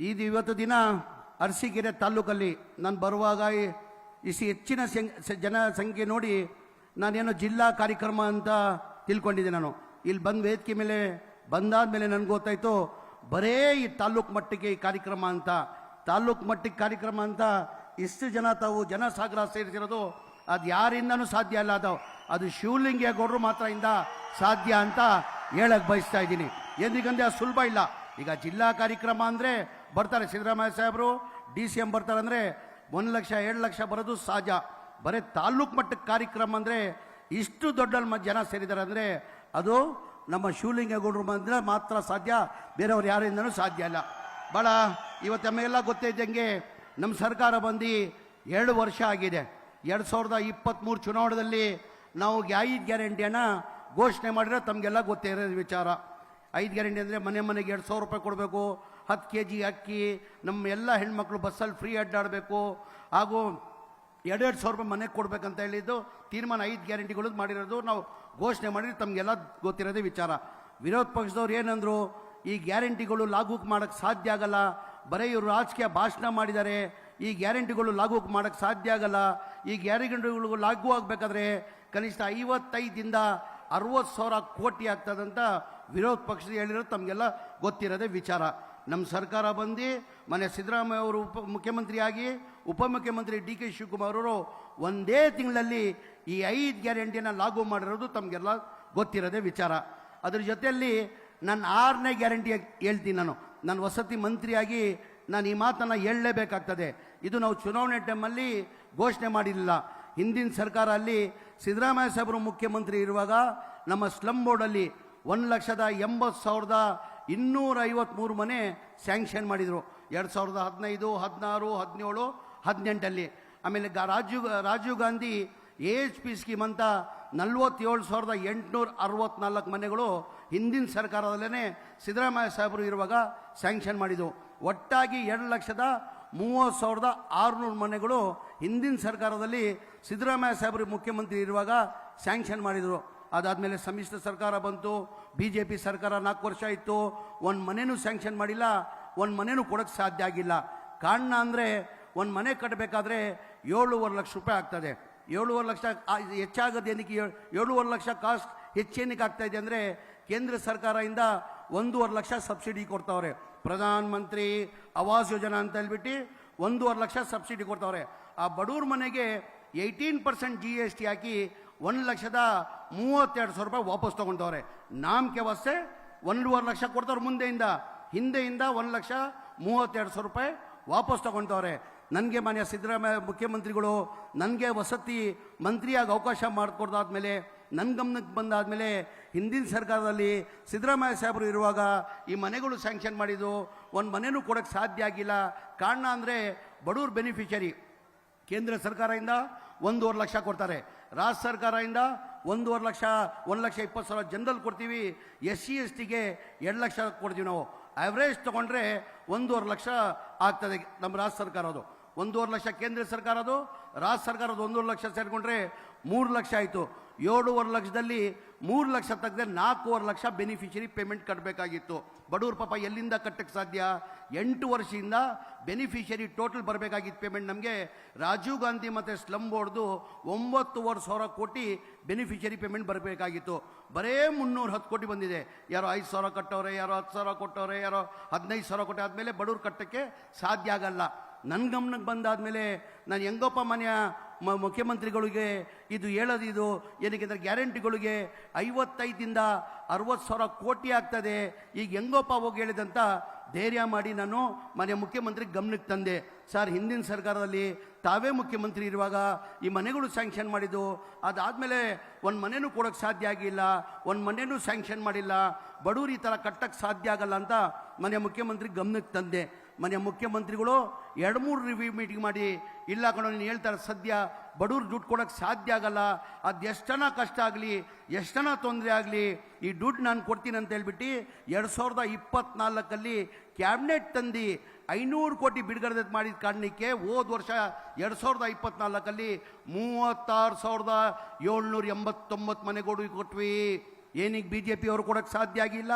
ಇವತ್ತು ದಿನ ಅರಸೀಕೆರೆ ತಾಲೂಕಲ್ಲಿ ನಾನು ಬರುವಾಗ ಹೆಚ್ಚಿನ ಜನ ಸಂಖ್ಯೆ ನೋಡಿ ನಾನೇನೋ ಜಿಲ್ಲಾ ಕಾರ್ಯಕ್ರಮ ಅಂತ ತಿಳ್ಕೊಂಡಿದ್ದೆ. ನಾನು ಇಲ್ಲಿ ಬಂದು ವೇದಿಕೆ ಮೇಲೆ ಬಂದಾದ ಮೇಲೆ ನನಗೆ ಗೊತ್ತಾಯಿತು ಬರೇ ಈ ತಾಲೂಕು ಮಟ್ಟಕ್ಕೆ ಈ ಕಾರ್ಯಕ್ರಮ ಅಂತ, ತಾಲೂಕು ಮಟ್ಟಕ್ಕೆ ಕಾರ್ಯಕ್ರಮ ಅಂತ ಇಷ್ಟು ಜನ ತಾವು ಜನಸಾಗರ ಸೇರಿಸಿರೋದು ಅದು ಯಾರಿಂದನೂ ಸಾಧ್ಯ ಅಲ್ಲ. ಅದು ಶಿವಲಿಂಗೇಗೌಡರು ಮಾತ್ರ ಇಂದ ಸಾಧ್ಯ ಅಂತ ಹೇಳಕ್ಕೆ ಬಯಸ್ತಾ ಇದ್ದೀನಿ. ఎందుకంటే ಅದು ಸುಲಭ ಇಲ್ಲ. ಈಗ ಜಿಲ್ಲಾ ಕಾರ್ಯಕ್ರಮ ಅಂದರೆ ಬರ್ತಾರೆ ಸಿದ್ದರಾಮಯ್ಯ ಸಾಹೇಬರು, DCM ಬರ್ತಾರೆ ಅಂದರೆ 1 ಲಕ್ಷ 2 ಲಕ್ಷ ಬರೋದು ಸಹಜ. ಬರೀ ತಾಲೂಕು ಮಟ್ಟಕ್ಕೆ ಕಾರ್ಯಕ್ರಮ ಅಂದರೆ ಇಷ್ಟು ದೊಡ್ಡ ಜನ ಸೇರಿದ್ದಾರೆ ಅಂದರೆ ಅದು ನಮ್ಮ ಶಿವಲಿಂಗೇಗೌಡರು ಬಂದರೆ ಮಾತ್ರ ಸಾಧ್ಯ, ಬೇರೆಯವ್ರು ಯಾರಿಂದನೂ ಸಾಧ್ಯ ಇಲ್ಲ. ಭಾಳ ಇವತ್ತು ನಮಗೆಲ್ಲ ಗೊತ್ತಿದ್ದಂಗೆ ನಮ್ಮ ಸರ್ಕಾರ ಬಂದು 2 ವರ್ಷ ಆಗಿದೆ. 2023 ಚುನಾವಣೆಯಲ್ಲಿ ನಾವು 5 ಗ್ಯಾರಂಟಿಯನ್ನು ಘೋಷಣೆ ಮಾಡಿದ್ರೆ ತಮಗೆಲ್ಲ ಗೊತ್ತೇ ಇರೋದು ವಿಚಾರ. 5 ಗ್ಯಾರಂಟಿ ಅಂದರೆ ಮನೆ ಮನೆಗೆ 2,000 ರೂಪಾಯಿ ಕೊಡಬೇಕು, 10 kg ಅಕ್ಕಿ, ನಮ್ಮ ಎಲ್ಲ ಹೆಣ್ಮಕ್ಳು ಬಸ್ಸಲ್ಲಿ ಫ್ರೀ ಅಡ್ಡಾಡಬೇಕು, ಹಾಗೂ 2,000 ರೂಪಾಯಿ ಮನೆಗೆ ಕೊಡಬೇಕಂತ ಹೇಳಿದ್ದು ತೀರ್ಮಾನ 5 ಗ್ಯಾರಂಟಿಗಳು ಮಾಡಿರೋದು ನಾವು ಘೋಷಣೆ ಮಾಡಿದ್ರೆ ತಮಗೆಲ್ಲ ಗೊತ್ತಿರೋದೇ ವಿಚಾರ. ವಿರೋಧ ಪಕ್ಷದವ್ರು ಏನಂದರು, ಈ ಗ್ಯಾರಂಟಿಗಳು ಲಾಗು ಮಾಡೋಕ್ಕೆ ಸಾಧ್ಯ ಆಗಲ್ಲ, ಬರೀ ಇವರು ರಾಜಕೀಯ ಭಾಷಣ ಮಾಡಿದ್ದಾರೆ, ಈ ಗ್ಯಾರಂಟಿಗಳು ಲಾಗು ಮಾಡೋಕ್ಕೆ ಸಾಧ್ಯ ಆಗಲ್ಲ, ಈ ಗ್ಯಾರಂಟಿಗಳು ಲಾಗು ಆಗಬೇಕಾದ್ರೆ ಕನಿಷ್ಠ 55ರಿಂದ 60,000 ಕೋಟಿ ಆಗ್ತದಂತ ವಿರೋಧ ಪಕ್ಷದ ಹೇಳಿರೋದು ತಮಗೆಲ್ಲ ಗೊತ್ತಿರೋದೇ ವಿಚಾರ. ನಮ್ಮ ಸರ್ಕಾರ ಬಂದು ಮನೆ ಸಿದ್ದರಾಮಯ್ಯ ಅವರು ಮುಖ್ಯಮಂತ್ರಿಯಾಗಿ ಉಪಮುಖ್ಯಮಂತ್ರಿ DK ಶಿವಕುಮಾರ್ ಅವರು ಒಂದೇ ತಿಂಗಳಲ್ಲಿ ಈ 5 ಗ್ಯಾರಂಟಿನ ಲಾಗು ಮಾಡಿರೋದು ತಮಗೆಲ್ಲ ಗೊತ್ತಿರೋದೇ ವಿಚಾರ. ಅದ್ರ ಜೊತೆಯಲ್ಲಿ ನಾನು 6ನೇ ಗ್ಯಾರಂಟಿ ಹೇಳ್ತೀನಿ. ನಾನು ವಸತಿ ಮಂತ್ರಿಯಾಗಿ ನಾನು ಈ ಮಾತನ್ನು ಹೇಳಲೇಬೇಕಾಗ್ತದೆ. ಇದು ನಾವು ಚುನಾವಣೆ ಟೈಮಲ್ಲಿ ಘೋಷಣೆ ಮಾಡಿರಲಿಲ್ಲ. ಹಿಂದಿನ ಸರ್ಕಾರ ಅಲ್ಲಿ ಸಿದ್ದರಾಮಯ್ಯ ಸಾಹೇಬರು ಮುಖ್ಯಮಂತ್ರಿ ಇರುವಾಗ ನಮ್ಮ ಸ್ಲಮ್ ಬೋರ್ಡಲ್ಲಿ 1,80,253 ಮನೆ ಸ್ಯಾಂಕ್ಷನ್ ಮಾಡಿದರು 2015, 16, 17, 18ಅಲ್ಲಿ. ಆಮೇಲೆ ರಾಜೀವ್ ಗಾಂಧಿ AHP ಸ್ಕೀಮ್ ಅಂತ 47,864 ಮನೆಗಳು ಹಿಂದಿನ ಸರ್ಕಾರದಲ್ಲೇ ಸಿದ್ದರಾಮಯ್ಯ ಸಾಹೇಬರು ಇರುವಾಗ ಸ್ಯಾಂಕ್ಷನ್ ಮಾಡಿದರು. ಒಟ್ಟಾಗಿ 2,30,30,600 ಮನೆಗಳು ಹಿಂದಿನ ಸರ್ಕಾರದಲ್ಲಿ ಸಿದ್ದರಾಮಯ್ಯ ಸಾಹೇಬರು ಮುಖ್ಯಮಂತ್ರಿ ಇರುವಾಗ ಸ್ಯಾಂಕ್ಷನ್ ಮಾಡಿದರು. ಅದಾದಮೇಲೆ ಸಮ್ಮಿಶ್ರ ಸರ್ಕಾರ ಬಂತು, BJP ಸರ್ಕಾರ 4 ವರ್ಷ ಇತ್ತು, ಒಂದು ಮನೆಯೂ ಸ್ಯಾಂಕ್ಷನ್ ಮಾಡಿಲ್ಲ, ಒಂದು ಮನೆಯೂ ಕೊಡೋಕ್ಕೆ ಸಾಧ್ಯ ಆಗಿಲ್ಲ. ಕಾರಣ ಅಂದರೆ ಒಂದು ಮನೆ ಕಟ್ಟಬೇಕಾದ್ರೆ 7.5 ಲಕ್ಷ ರೂಪಾಯಿ ಆಗ್ತದೆ. 7.5 ಲಕ್ಷ ಹೆಚ್ಚಾಗೋದು ಏನಕ್ಕೆ? 7.5 ಲಕ್ಷ ಕಾಸ್ಟ್ ಹೆಚ್ಚೇನಕ್ಕೆ ಆಗ್ತಾಯಿದೆ ಅಂದರೆ ಕೇಂದ್ರ ಸರ್ಕಾರದಿಂದ 1.5 ಲಕ್ಷ ಸಬ್ಸಿಡಿ ಕೊಡ್ತಾವ್ರೆ. ಪ್ರಧಾನ ಮಂತ್ರಿ ಆವಾಸ್ ಯೋಜನಾ ಅಂತ ಹೇಳ್ಬಿಟ್ಟು 1.5 ಲಕ್ಷ ಸಬ್ಸಿಡಿ ಕೊಡ್ತಾವ್ರೆ. ಆ ಬಡವ್ರ ಮನೆಗೆ 18% GST ಹಾಕಿ 1,32,000 ರೂಪಾಯಿ ವಾಪಸ್ ತೊಗೊಳ್ತವ್ರೆ. ನಾಮಕೆ ವಾಸ್ತೆ 1.5 ಲಕ್ಷ ಕೊಡ್ತವ್ರೆ, ಹಿಂದೆಯಿಂದ 1,32,000 ರೂಪಾಯಿ ವಾಪಸ್ ತೊಗೊಳ್ತವ್ರೆ. ನನಗೆ ಮಾನ್ಯ ಸಿದ್ದರಾಮಯ್ಯ ಮುಖ್ಯಮಂತ್ರಿಗಳು ನನಗೆ ವಸತಿ ಮಂತ್ರಿಯಾಗಿ ಅವಕಾಶ ಮಾಡಿಕೊಡ್ದಾದ್ಮೇಲೆ ನನ್ನ ಗಮನಕ್ಕೆ ಬಂದಾದಮೇಲೆ ಹಿಂದಿನ ಸರ್ಕಾರದಲ್ಲಿ ಸಿದ್ದರಾಮಯ್ಯ ಸಾಹೇಬರು ಇರುವಾಗ ಈ ಮನೆಗಳು ಸ್ಯಾಂಕ್ಷನ್ ಮಾಡಿದ್ದು, ಒಂದು ಮನೆಯೂ ಕೊಡೋಕ್ಕೆ ಸಾಧ್ಯ ಆಗಿಲ್ಲ. ಕಾರಣ ಅಂದರೆ ಬಡವ್ರ ಬೆನಿಫಿಷರಿ ಕೇಂದ್ರ ಸರ್ಕಾರದಿಂದ 1.5 ಲಕ್ಷ ಕೊಡ್ತಾರೆ, ರಾಜ್ಯ ಸರ್ಕಾರದಿಂದ 1.5 ಲಕ್ಷ 1,20,000 ಜನರಲ್ ಕೊಡ್ತೀವಿ, SC STಗೆ 2 ಲಕ್ಷ ಕೊಡ್ತೀವಿ. ನಾವು ಆವ್ರೇಜ್ ತೊಗೊಂಡ್ರೆ 1.5 ಲಕ್ಷ ಆಗ್ತದೆ ನಮ್ಮ ರಾಜ್ಯ ಸರ್ಕಾರದು. 1.5 ಲಕ್ಷ ಕೇಂದ್ರ ಸರ್ಕಾರದು, ರಾಜ್ಯ ಸರ್ಕಾರದ 1.5 ಲಕ್ಷ ಸೇರಿಕೊಂಡ್ರೆ 3 ಲಕ್ಷ ಆಯಿತು. 7.5 ಲಕ್ಷದಲ್ಲಿ 3 ಲಕ್ಷ ತೆಗೆದ್ರೆ 4.5 ಲಕ್ಷ ಬೆನಿಫಿಷರಿ ಪೇಮೆಂಟ್ ಕಟ್ಟಬೇಕಾಗಿತ್ತು. ಬಡವ್ರ ಪಾಪ ಎಲ್ಲಿಂದ ಕಟ್ಟಕ್ಕೆ ಸಾಧ್ಯ? 8 ವರ್ಷದಿಂದ ಬೆನಿಫಿಷರಿ ಟೋಟಲ್ ಬರಬೇಕಾಗಿತ್ತು ಪೇಮೆಂಟ್. ನಮಗೆ ರಾಜೀವ್ ಗಾಂಧಿ ಮತ್ತು ಸ್ಲಮ್ ಬೋರ್ಡ್ದು 9,500 ಕೋಟಿ ಬೆನಿಫಿಷರಿ ಪೇಮೆಂಟ್ ಬರಬೇಕಾಗಿತ್ತು. ಬರೇ 310 ಕೋಟಿ ಬಂದಿದೆ. ಯಾರೋ 5,000 ಕಟ್ಟವ್ರೆ, ಯಾರೋ 10,000 ಕೊಟ್ಟವ್ರೆ, ಯಾರೋ 15,000 ಕೊಟ್ಟೆ. ಆದಮೇಲೆ ಬಡವ್ರು ಕಟ್ಟಕ್ಕೆ ಸಾಧ್ಯ ಆಗಲ್ಲ. ನನ್ನ ಗಮನಕ್ಕೆ ಬಂದಾದಮೇಲೆ ನಾನು ಹೆಂಗಪ್ಪ ಮನೆಯ ಮುಖ್ಯಮಂತ್ರಿಗಳಿಗೆ ಇದು ಹೇಳೋದು, ಇದು ಏನಕ್ಕೆಂದರೆ ಗ್ಯಾರಂಟಿಗಳಿಗೆ 55ರಿಂದ 60,000 ಕೋಟಿ ಆಗ್ತದೆ, ಈಗ ಹೆಂಗಪ್ಪ ಹೋಗಿ ಹೇಳಿದಂತ ಧೈರ್ಯ ಮಾಡಿ ನಾನು ಮನೆಯ ಮುಖ್ಯಮಂತ್ರಿ ಗಮನಕ್ಕೆ ತಂದೆ. ಸರ್, ಹಿಂದಿನ ಸರ್ಕಾರದಲ್ಲಿ ತಾವೇ ಮುಖ್ಯಮಂತ್ರಿ ಇರುವಾಗ ಈ ಮನೆಗಳು ಸ್ಯಾಂಕ್ಷನ್ ಮಾಡಿದ್ದು, ಅದಾದಮೇಲೆ ಒಂದು ಮನೆಯೂ ಕೊಡೋಕ್ಕೆ ಸಾಧ್ಯ ಆಗಿಲ್ಲ, ಒಂದು ಮನೆಯೂ ಸ್ಯಾಂಕ್ಷನ್ ಮಾಡಿಲ್ಲ, ಬಡವ್ರು ಈ ಥರ ಕಟ್ಟಕ್ಕೆ ಸಾಧ್ಯ ಆಗಲ್ಲ ಅಂತ ಮನೆಯ ಮುಖ್ಯಮಂತ್ರಿ ಗಮನಕ್ಕೆ ತಂದೆ. ಮನೆಯ ಮುಖ್ಯಮಂತ್ರಿಗಳು 2-3 ರಿವ್ಯೂ ಮೀಟಿಂಗ್ ಮಾಡಿ, ಇಲ್ಲ ಕಣೋ ನೀನು ಹೇಳ್ತಾರೆ ಸದ್ಯ ಬಡವ್ರು ದುಡ್ಡು ಕೊಡೋಕ್ಕೆ ಸಾಧ್ಯ ಆಗಲ್ಲ, ಅದು ಎಷ್ಟನ ಕಷ್ಟ ಆಗಲಿ, ಎಷ್ಟನ ತೊಂದರೆ ಆಗಲಿ, ಈ ದುಡ್ಡು ನಾನು ಕೊಡ್ತೀನಿ ಅಂತ ಹೇಳ್ಬಿಟ್ಟು 2024ಅಲ್ಲಿ ಕ್ಯಾಬಿನೆಟ್ ತಂದು 500 ಕೋಟಿ ಬಿಡುಗಡೆ ಮಾಡಿದ ಕಾರಣಕ್ಕೆ ಹೋದ ವರ್ಷ 2024ಅಲ್ಲಿ 36,789 ಮನೆಗಳು ಕೊಟ್ವಿ. ಏನಕ್ಕೆ BJP ಅವರು ಕೊಡೋಕ್ಕೆ ಸಾಧ್ಯ ಆಗಿಲ್ಲ?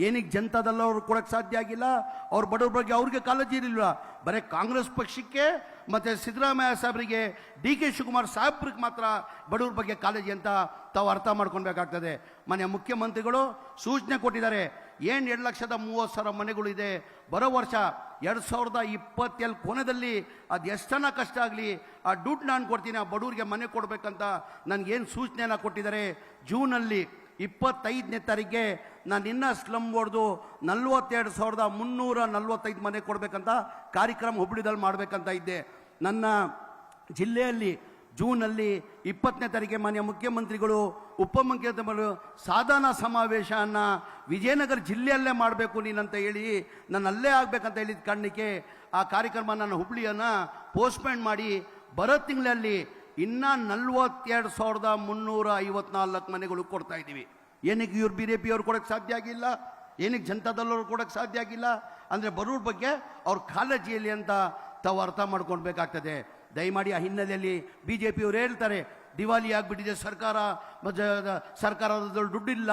ಏನಕ್ಕೆ ಜನತಾದಲ್ಲವ್ರು ಕೊಡಕ್ಕೆ ಸಾಧ್ಯ ಆಗಿಲ್ಲ? ಅವ್ರ ಬಡವ್ರ ಬಗ್ಗೆ ಅವ್ರಿಗೆ ಕಾಳಜಿ ಇರಲಿಲ್ಲ. ಬರೀ ಕಾಂಗ್ರೆಸ್ ಪಕ್ಷಕ್ಕೆ ಮತ್ತು ಸಿದ್ದರಾಮಯ್ಯ ಸಾಹೇಬರಿಗೆ, ಡಿ ಕೆ ಶಿವಕುಮಾರ್ ಸಾಹೇಬ್ರಿಗೆ ಮಾತ್ರ ಬಡವ್ರ ಬಗ್ಗೆ ಕಾಳಜಿ ಅಂತ ತಾವು ಅರ್ಥ ಮಾಡ್ಕೊಳ್ಬೇಕಾಗ್ತದೆ. ಮನೆ ಮುಖ್ಯಮಂತ್ರಿಗಳು ಸೂಚನೆ ಕೊಟ್ಟಿದ್ದಾರೆ. ಏನು 2,30,000 ಮನೆಗಳು ಇದೆ, ಬರೋ ವರ್ಷ 2027 ಕೊನೆಯಲ್ಲಿ ಅದು ಎಷ್ಟನ್ನ ಕಷ್ಟ ಆಗಲಿ ಆ ದುಡ್ಡು ನಾನು ಕೊಡ್ತೀನಿ, ಆ ಬಡವ್ರಿಗೆ ಮನೆ ಕೊಡಬೇಕಂತ ನನಗೇನು ಸೂಚನೆಯನ್ನು ಕೊಟ್ಟಿದ್ದಾರೆ. ಜೂನಲ್ಲಿ 25ನೇ ತಾರೀಕಿಗೆ ನಾನು ಇನ್ನೂ ಸ್ಲಮ್ ಹೊಡೆದು 42,345 ಮನೆ ಕೊಡಬೇಕಂತ ಕಾರ್ಯಕ್ರಮ ಹುಬ್ಳಿದಲ್ಲಿ ಮಾಡಬೇಕಂತ ಇದ್ದೆ. ನನ್ನ ಜಿಲ್ಲೆಯಲ್ಲಿ ಜೂನಲ್ಲಿ 20ನೇ ತಾರೀಕಿಗೆ ಮಾನ್ಯ ಮುಖ್ಯಮಂತ್ರಿಗಳು, ಉಪಮುಖ್ಯಮಂತ್ರಿಗಳು ಸಾಧನಾ ಸಮಾವೇಶವನ್ನು ವಿಜಯನಗರ ಜಿಲ್ಲೆಯಲ್ಲೇ ಮಾಡಬೇಕು ನೀನಂತ ಹೇಳಿ ನಾನು ಅಲ್ಲೇ ಆಗಬೇಕಂತ ಹೇಳಿದ ಕಾರಣಕ್ಕೆ ಆ ಕಾರ್ಯಕ್ರಮ ನಾನು ಹುಬ್ಳಿಯನ್ನು ಪೋಸ್ಟ್ಪೋನ್ ಮಾಡಿ ಬರೋ ತಿಂಗಳಲ್ಲಿ ಇನ್ನೂ 42,354 ಮನೆಗಳು ಕೊಡ್ತಾ ಇದ್ದೀವಿ. ಏನಕ್ಕೆ ಇವ್ರು BJP ಅವ್ರು ಕೊಡೋಕ್ಕೆ ಸಾಧ್ಯ ಆಗಿಲ್ಲ? ಏನಕ್ಕೆ ಜನತಾದಲ್ಲವ್ರು ಕೊಡೋಕ್ಕೆ ಸಾಧ್ಯ ಆಗಿಲ್ಲ ಅಂದರೆ ಬರೋರ ಬಗ್ಗೆ ಅವ್ರ ಕಾಳಜಿಯಲ್ಲಿ ಅಂತ ತಾವು ಅರ್ಥ ಮಾಡ್ಕೊಳ್ಬೇಕಾಗ್ತದೆ. ದಯಮಾಡಿ ಆ ಹಿನ್ನೆಲೆಯಲ್ಲಿ BJP ಅವರು ಹೇಳ್ತಾರೆ ದಿವಾಲಿ ಆಗಿಬಿಟ್ಟಿದೆ ಸರ್ಕಾರ, ಸರ್ಕಾರದಲ್ಲಿ ದುಡ್ಡಿಲ್ಲ,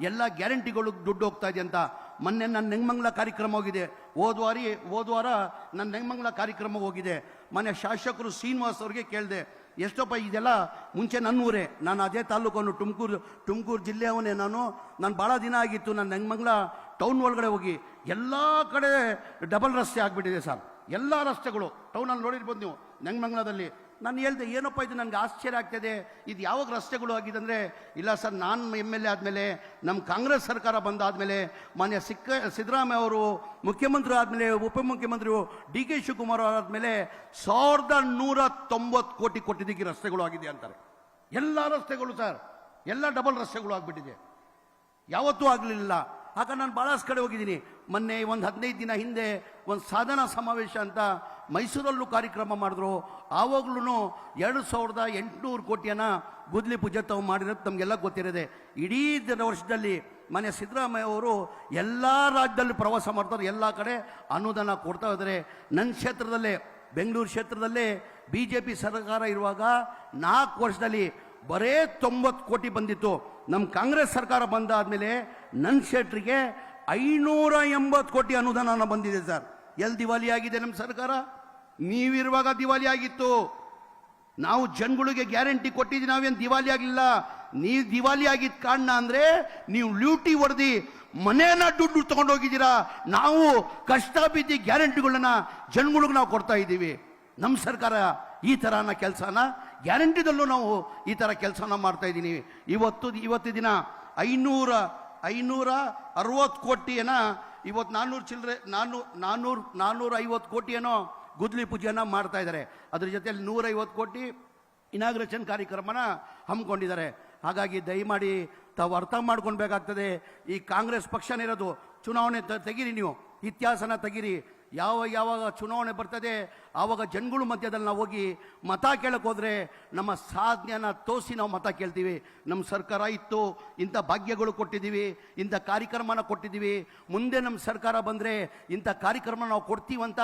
ಎಲ್ಲ ಗ್ಯಾರಂಟಿಗಳು ದುಡ್ಡು ಹೋಗ್ತಾ ಇದೆ ಅಂತ. ಮೊನ್ನೆ ನನ್ನ ನೆಂಗಮಂಗಲ ಕಾರ್ಯಕ್ರಮ ಹೋಗಿದೆ, ಹೋದ ವಾರ ನನ್ನ ನೆಂಗಮಂಗಲ ಕಾರ್ಯಕ್ರಮ ಹೋಗಿದೆ. ಮನೆ ಶಾಸಕರು ಶ್ರೀನಿವಾಸ್ ಅವ್ರಿಗೆ ಕೇಳಿದೆ, ಎಷ್ಟಪ್ಪ ಇದೆಲ್ಲ ಮುಂಚೆ ನನ್ನೂರೇ, ನಾನು ಅದೇ ತಾಲೂಕನ್ನು ತುಮಕೂರು ಜಿಲ್ಲೆಯವನೇ ನಾನು ಭಾಳ ದಿನ ಆಗಿತ್ತು. ನಾನು ನೆಂಗಮಂಗಲ ಟೌನ್ ಒಳಗಡೆ ಹೋಗಿ ಎಲ್ಲ ಕಡೆ ಡಬಲ್ ರಸ್ತೆ ಆಗಿಬಿಟ್ಟಿದೆ ಸರ್, ಎಲ್ಲ ರಸ್ತೆಗಳು ಟೌನಲ್ಲಿ ನೋಡಿರ್ಬೋದು ನೀವು ನೆಂಗಮಂಗಲದಲ್ಲಿ. ನಾನು ಹೇಳ್ದೆ ಏನಪ್ಪ ಇದು, ನನಗೆ ಆಶ್ಚರ್ಯ ಆಗ್ತದೆ, ಇದು ಯಾವಾಗ ರಸ್ತೆಗಳು ಆಗಿದೆ ಅಂದರೆ, ಇಲ್ಲ ಸರ್ ನಾನು MLA ಆದಮೇಲೆ, ನಮ್ಮ ಕಾಂಗ್ರೆಸ್ ಸರ್ಕಾರ ಬಂದಾದಮೇಲೆ, ಮಾನ್ಯ ಸಿದ್ದರಾಮಯ್ಯ ಅವರು ಮುಖ್ಯಮಂತ್ರಿ ಆದಮೇಲೆ, ಉಪಮುಖ್ಯಮಂತ್ರಿಗಳು ಡಿ ಕೆ ಶಿವಕುಮಾರ್ ಆದಮೇಲೆ 1,190 ಕೋಟಿ ಕೊಟ್ಟಿದ್ದಕ್ಕೆ ರಸ್ತೆಗಳು ಆಗಿದೆ ಅಂತಾರೆ. ಎಲ್ಲ ರಸ್ತೆಗಳು ಸರ್, ಎಲ್ಲ ಡಬಲ್ ರಸ್ತೆಗಳು ಆಗಿಬಿಟ್ಟಿದೆ, ಯಾವತ್ತೂ ಆಗಲಿಲ್ಲ. ಆಗ ನಾನು ಭಾಳಷ್ಟು ಕಡೆ ಹೋಗಿದ್ದೀನಿ. ಮೊನ್ನೆ ಒಂದು 15 ದಿನ ಹಿಂದೆ ಒಂದು ಸಾಧನಾ ಸಮಾವೇಶ ಅಂತ ಮೈಸೂರಲ್ಲೂ ಕಾರ್ಯಕ್ರಮ ಮಾಡಿದ್ರು. ಆವಾಗ್ಲೂ 2,800 ಕೋಟಿಯನ್ನು ಗುದ್ಲಿ ಪೂಜೆ ತಾವು ಮಾಡಿರೋದು ತಮಗೆಲ್ಲ ಗೊತ್ತಿರೋದೆ. ಇಡೀ ವರ್ಷದಲ್ಲಿ ಮನೆ ಸಿದ್ದರಾಮಯ್ಯ ಅವರು ಎಲ್ಲ ರಾಜ್ಯದಲ್ಲಿ ಪ್ರವಾಸ ಮಾಡ್ತಾರೆ, ಎಲ್ಲ ಕಡೆ ಅನುದಾನ ಕೊಡ್ತಾ ಇದ್ದಾರೆ. ನನ್ನ ಕ್ಷೇತ್ರದಲ್ಲೇ, ಬೆಂಗಳೂರು ಕ್ಷೇತ್ರದಲ್ಲೇ BJP ಸರ್ಕಾರ ಇರುವಾಗ 4 ವರ್ಷದಲ್ಲಿ ಬರೇ 90 ಕೋಟಿ ಬಂದಿತ್ತು. ನಮ್ಮ ಕಾಂಗ್ರೆಸ್ ಸರ್ಕಾರ ಬಂದಾದಮೇಲೆ ನನ್ನ ಕ್ಷೇತ್ರಕ್ಕೆ 580 ಕೋಟಿ ಅನುದಾನ ಬಂದಿದೆ ಸರ್. ಎಲ್ಲಿ ದಿವಾಲಿ ಆಗಿದೆ ನಮ್ಮ ಸರ್ಕಾರ? ನೀವಿರುವಾಗ ದಿವಾಲಿ ಆಗಿತ್ತು. ನಾವು ಜನಗಳಿಗೆ ಗ್ಯಾರಂಟಿ ಕೊಟ್ಟಿದ್ದೀವಿ, ನಾವೇನು ದಿವಾಲಿ ಆಗಲಿಲ್ಲ. ನೀವು ದಿವಾಲಿ ಆಗಿದ್ದ ಕಾರಣ ಅಂದರೆ ನೀವು ಲೂಟಿ ಹೊಡೆದು ಮನೇನ ದುಡ್ಡು ತೊಗೊಂಡೋಗಿದ್ದೀರಾ. ನಾವು ಕಷ್ಟ ಬಿದ್ದು ಗ್ಯಾರಂಟಿಗಳನ್ನ ಜನಗಳಿಗೆ ನಾವು ಕೊಡ್ತಾ ಇದ್ದೀವಿ. ನಮ್ಮ ಸರ್ಕಾರ ಈ ಥರನ ಕೆಲಸನ ಗ್ಯಾರಂಟಿದಲ್ಲೂ ನಾವು ಈ ಥರ ಕೆಲಸನ ಮಾಡ್ತಾ ಇದ್ದೀನಿ. ಇವತ್ತು ದಿನ 560 ಕೋಟಿಯನ್ನು ಇವತ್ತು 450 ಕೋಟಿಯೇನೋ ಗುದ್ಲಿ ಪೂಜೆಯನ್ನು ಮಾಡ್ತಾ ಇದ್ದಾರೆ. ಅದ್ರ ಜೊತೆಯಲ್ಲಿ 150 ಕೋಟಿ ಇನಾಗ್ರೇಷನ್ ಕಾರ್ಯಕ್ರಮನ ಹಮ್ಮಿಕೊಂಡಿದ್ದಾರೆ. ಹಾಗಾಗಿ ದಯಮಾಡಿ ತಾವು ಅರ್ಥ ಮಾಡ್ಕೊಳ್ಬೇಕಾಗ್ತದೆ. ಈ ಕಾಂಗ್ರೆಸ್ ಪಕ್ಷನಿರೋದು, ಚುನಾವಣೆ ತೆಗೀರಿ, ನೀವು ಇತಿಹಾಸನ ತೆಗೀರಿ. ಯಾವಾಗ ಚುನಾವಣೆ ಬರ್ತದೆ ಆವಾಗ ಜನಗಳ ಮಧ್ಯದಲ್ಲಿ ನಾವು ಹೋಗಿ ಮತ ಕೇಳಕ್ಕೆ ಹೋದರೆ ನಮ್ಮ ಸಾಧನೆಯನ್ನು ತೋರಿಸಿ ನಾವು ಮತ ಕೇಳ್ತೀವಿ. ನಮ್ಮ ಸರ್ಕಾರ ಇತ್ತು, ಇಂಥ ಭಾಗ್ಯಗಳು ಕೊಟ್ಟಿದ್ದೀವಿ, ಇಂಥ ಕಾರ್ಯಕ್ರಮನ ಕೊಟ್ಟಿದ್ದೀವಿ, ಮುಂದೆ ನಮ್ಮ ಸರ್ಕಾರ ಬಂದರೆ ಇಂಥ ಕಾರ್ಯಕ್ರಮ ನಾವು ಕೊಡ್ತೀವಂತ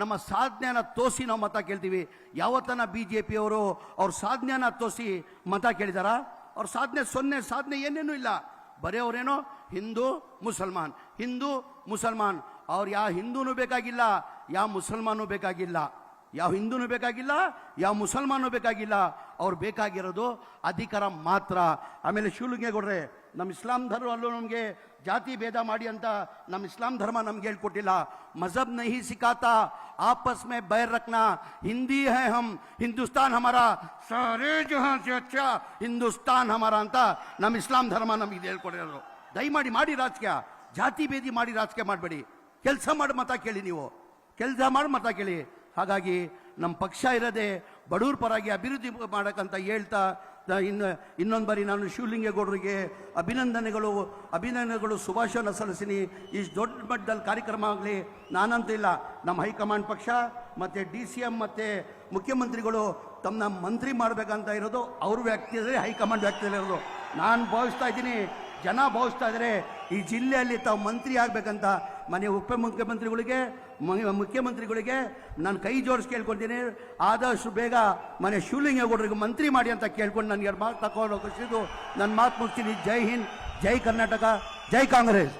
ನಮ್ಮ ಸಾಧನೆಯನ್ನು ತೋರಿಸಿ ನಾವು ಮತ ಕೇಳ್ತೀವಿ. ಯಾವತ್ತನ BJP ಅವರು ಅವ್ರ ಸಾಧನೆಯನ್ನು ತೋರಿಸಿ ಮತ ಕೇಳಿದಾರ? ಅವ್ರ ಸಾಧನೆ ಏನೇನೂ ಇಲ್ಲ. ಬರೀ ಅವರೇನೋ ಹಿಂದೂ ಮುಸಲ್ಮಾನ್. ಅವ್ರು ಯಾವ ಹಿಂದೂನು ಬೇಕಾಗಿಲ್ಲ, ಯಾವ ಮುಸಲ್ಮಾನೂ ಬೇಕಾಗಿಲ್ಲ, ಯಾವ ಹಿಂದೂನು ಬೇಕಾಗಿಲ್ಲ, ಯಾವ ಮುಸಲ್ಮಾನೂ ಬೇಕಾಗಿಲ್ಲ. ಅವ್ರು ಬೇಕಾಗಿರೋದು ಅಧಿಕಾರ ಮಾತ್ರ. ಆಮೇಲೆ ಶಿವಲಿಂಗೇಗೌಡ್ರೆ, ನಮ್ಮ ಇಸ್ಲಾಂ ಧರ್ಮಲ್ಲೂ ನಮಗೆ ಜಾತಿ ಭೇದ ಮಾಡಿ ಅಂತ ನಮ್ಮ ಇಸ್ಲಾಂ ಧರ್ಮ ನಮ್ಗೆ ಹೇಳ್ಕೊಟ್ಟಿಲ್ಲ. ಮಜಹಬ್ ನಹಿ ಸಿಖಾತಾ आपस में बैर रखना, हिंदी है हम, हिंदुस्तान हमारा, सारे जहां से अच्छा हिंदुस्तान हमारा ಅಂತ ನಮ್ಮ ಇಸ್ಲಾಂ ಧರ್ಮ ನಮಗೆ ಹೇಳ್ಕೊಟ್ಟಿರೋದು. ದಯಮಾಡಿ ಮಾಡಿ ರಾಜಕೀಯ, ಜಾತಿ ಭೇದಿ ಮಾಡಿ ರಾಜಕೀಯ ಮಾಡಬೇಡಿ. ಕೆಲಸ ಮಾಡಿ ಮತ ಕೇಳಿ, ನೀವು ಕೆಲಸ ಮಾಡಿ ಮತ ಕೇಳಿ. ಹಾಗಾಗಿ ನಮ್ಮ ಪಕ್ಷ ಇರೋದೇ ಬಡವ್ರ ಪರಾಗಿ ಅಭಿವೃದ್ಧಿ ಮಾಡೋಕ್ಕಂತ ಹೇಳ್ತಾ ಇನ್ನೊಂದು ಬಾರಿ ನಾನು ಶಿವಲಿಂಗೇಗೌಡರಿಗೆ ಅಭಿನಂದನೆಗಳು ಶುಭಾಶಯನ ಸಲ್ಲಿಸಿನಿ. ಇಷ್ಟು ದೊಡ್ಡ ಮಟ್ಟದಲ್ಲಿ ಕಾರ್ಯಕ್ರಮ ಆಗಲಿ ನಾನಂತೂ ಇಲ್ಲ, ನಮ್ಮ ಹೈಕಮಾಂಡ್ ಪಕ್ಷ ಮತ್ತು DCM ಮತ್ತು ಮುಖ್ಯಮಂತ್ರಿಗಳು ತಮ್ಮನ್ನ ಮಂತ್ರಿ ಮಾಡಬೇಕಂತ ಇರೋದು ಅವ್ರ ವ್ಯಕ್ತಿಯಲ್ಲಿ, ಹೈಕಮಾಂಡ್ ವ್ಯಕ್ತಿಯಲ್ಲಿ ಇರೋದು. ನಾನು ಭಾವಿಸ್ತಾ ಇದ್ದೀನಿ, ಜನ ಭಾವಿಸ್ತಾ ಇದ್ದಾರೆ ಈ ಜಿಲ್ಲೆಯಲ್ಲಿ ತಾವು ಮಂತ್ರಿ ಆಗಬೇಕಂತ. ಮನೆ ಮುಖ್ಯಮಂತ್ರಿಗಳಿಗೆ ನಾನು ಕೈ ಜೋಡಿಸಿ ಕೇಳ್ಕೊಳ್ತೀನಿ, ಆದಷ್ಟು ಬೇಗ ಮನೆ ಶಿವಲಿಂಗೇಗೌಡರಿಗೆ ಮಂತ್ರಿ ಮಾಡಿ ಅಂತ ಕೇಳ್ಕೊಂಡು ನನಗೆ ಮಾತು ತಗೊಂಡು ನನ್ನ ಮಾತು ಮುಗಿಸ್ತೀನಿ. ಜೈ ಹಿಂದ್, ಜೈ ಕರ್ನಾಟಕ, ಜೈ ಕಾಂಗ್ರೆಸ್.